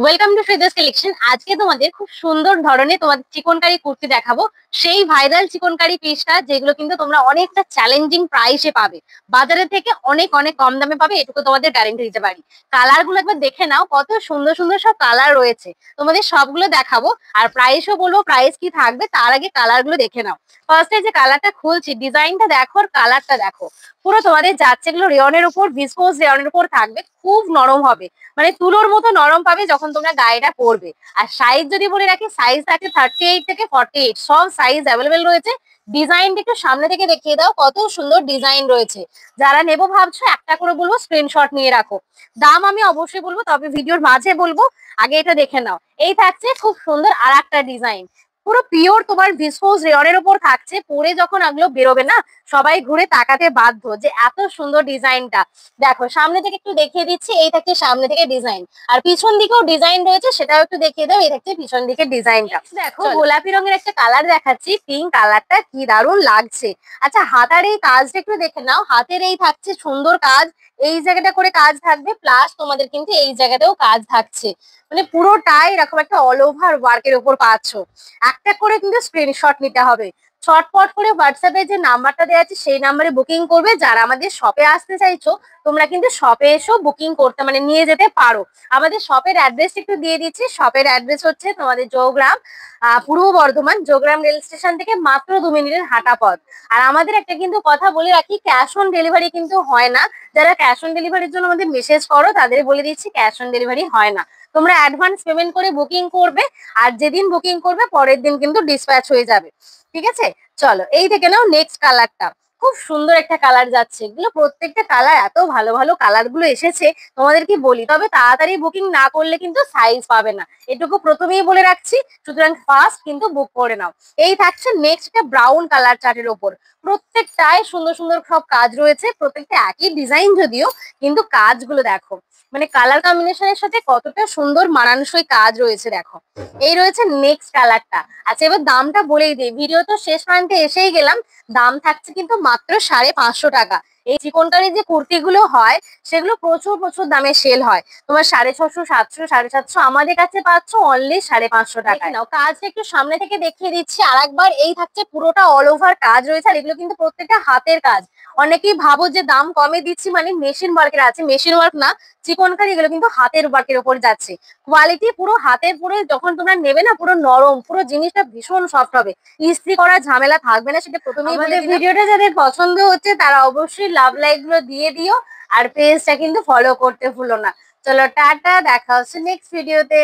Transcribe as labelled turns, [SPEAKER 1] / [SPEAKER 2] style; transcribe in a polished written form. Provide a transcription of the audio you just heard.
[SPEAKER 1] Welcome to ফ্রিদাস collection. আজকে তোমাদের খুব সুন্দর ধরনের তোমাদের চিকনকারি কুর্তি দেখাবো। সেই ভাইরাল চিকনকারি পিসটা যেগুলো কিন্তু তোমরা অনেকটা চ্যালেঞ্জিং প্রাইসে পাবে, বাজারের থেকে অনেক অনেক কম দামে পাবে, এটুকু তোমাদের গ্যারান্টি দিতে পারি। কালার গুলো একবার দেখে নাও, কত সুন্দর সুন্দর সব কালার রয়েছে। তোমাদের সবগুলো দেখাবো আর প্রাইসও বলবো, প্রাইস কি থাকবে তার আগে কালার গুলো দেখে নাও। ফার্স্টে যে কালারটা খুলছি, ডিজাইনটা দেখো আর কালারটা দেখো। পুরো তোমাদের যাচ্ছে এগুলো রেয়নের উপর, ভিসকোস রেয়নের উপর থাকবে, খুব নরম হবে, মানে তুলোর মতো নরম পাবে যখন তোমরা গায়েটা পরবে। আর সাইজ যদি বলে রাখি, সাইজ থাকে 38 থেকে 48, সব সাইজ অ্যাভেলেবেল রয়েছে। ডিজাইনটা একটু সামনে থেকে দেখিয়ে দাও, কত সুন্দর ডিজাইন রয়েছে। যারা নেবো ভাবছো একটা করে বলবো স্ক্রিনশট নিয়ে রাখো। দাম আমি অবশ্যই বলবো, তবে ভিডিওর মাঝে বলবো, আগে এটা দেখে নাও। এই থাকছে খুব সুন্দর আর একটা ডিজাইন, পুরো পিওর তোমার ভিসকোস রেয়নের উপর থাকছে। পরে যখন এগুলো বেরোবে না, সবাই ঘুরে তাকাতে বাধ্য যে এত সুন্দর ডিজাইনটা। দেখো সামনে থেকে একটু দেখিয়ে দিচ্ছি, এই থাকছে সামনে থেকে ডিজাইন, আর পিছন দিকেও ডিজাইন রয়েছে, সেটাও একটু দেখিয়ে দাও। এই থাকছে পিছন দিকের ডিজাইনটা। দেখো গোলাপি রঙের একটা কালার দেখাচ্ছি, পিঙ্ক কালারটা কি দারুণ লাগছে। আচ্ছা হাতার এই কাজটা একটু দেখে নাও, হাতের এই থাকছে সুন্দর কাজ, এই জায়গাটা করে কাজ থাকবে, প্লাস তোমাদের কিন্তু এই জায়গাতেও কাজ থাকছে, মানে পুরোটাই এরকম একটা অল ওভার ওয়ার্কের উপর পাচ্ছ। একটা করে কিন্তু স্ক্রিনশট নিতে হবে। ছটপট করে হোয়াটসঅ্যাপে যে নাম্বারটা দেওয়া আছে সেই নাম্বারে বুকিং করবে। যারা আমাদের শপে আসতে চাইছো, তোমরা কিন্তু শপে এসেও বুকিং করতে, মানে নিয়ে যেতে পারো। আমাদের শপের অ্যাড্রেস একটু দিয়ে দিচ্ছি। শপের অ্যাড্রেস হচ্ছে তোমাদের জৌগ্রাম, পূর্ব বর্ধমান, জৌগ্রাম রেল স্টেশন থেকে মাত্র 2 মিনিটের হাঁটা পথ। আর আমাদের একটা কিন্তু কথা বলে রাখি, ক্যাশ অন ডেলিভারি কিন্তু হয় না। যারা ক্যাশ অন ডেলিভারির জন্য আমাদের মেসেজ করো তাদের বলে দিচ্ছি, ক্যাশ অন ডেলিভারি হয় না। তোমরা অ্যাডভান্স পেমেন্ট করে বুকিং করবে, আর যেদিন বুকিং করবে পরের দিন কিন্তু ডিসপ্যাচ হয়ে যাবে। ঠিক আছে, চলো এই থেকে নাও নেক্সট কালারটা। খুব সুন্দর একটা কালার যাচ্ছে, এগুলো প্রত্যেকটা কালার এত ভালো ভালো কালার গুলো এসেছে, তোমাদের কি বলি। তবে তাড়াতাড়ি বুকিং না করলে কিন্তু সাইজ পাবে না, এটুকু প্রথমেই বলে রাখছি। সুতরাং ফার্স্ট কিন্তু বুক করে নাও। এই থাকছে নেক্সট একটা ব্রাউন কালার চার্টের ওপর, প্রত্যেকটাই সুন্দর সুন্দর সব কাজ রয়েছে, প্রত্যেকটা একই ডিজাইন যদিও, কিন্তু কাজগুলো দেখো, মানে কালার কম্বিনেশনের সাথে কতটা সুন্দর মানানসই কাজ রয়েছে দেখো। এই রয়েছে নেক্সট কালারটা। আচ্ছা এবার দামটা বলেই দিই, ভিডিও তো শেষ প্রান্তে এসেই গেলাম। দাম থাকছে কিন্তু মাত্র 550 টাকা। এই চিকনকারি যে কুর্তিগুলো হয় সেগুলো প্রচুর প্রচুর দামে সেল হয়, তোমার 650, 700, 750, আমাদের কাছে পাচ্ছ অনলি 550 টাকা। নাও কাজটা একটু সামনে থেকে দেখিয়ে দিচ্ছি আরেকবার। এই থাকছে পুরোটা অল ওভার কাজ রয়েছে, আর এগুলো কিন্তু প্রত্যেকটা হাতের কাজ। অনেকেই ভাবো যে দাম কমে দিচ্ছি মানে মেশিন ওয়ার্কের আছে, মেশিন ওয়ার্ক না, চিকনকারি এগুলো কিন্তু হাতের ওয়ার্কের উপর যাচ্ছে। কোয়ালিটি পুরো হাতের, পুরো যখন তোমরা নেবে না পুরো নরম, পুরো জিনিসটা ভীষণ সফট হবে, ইস্ত্রি করার ঝামেলা থাকবে না। সেটা প্রথমেই আমাদের ভিডিওটা যাদের পছন্দ হচ্ছে তারা অবশ্যই লাভ লাইক গুলো দিয়ে দিও, আর পেজটা কিন্তু ফলো করতে ভুলো না। চলো টাটা, দেখা হচ্ছে নেক্সট ভিডিওতে।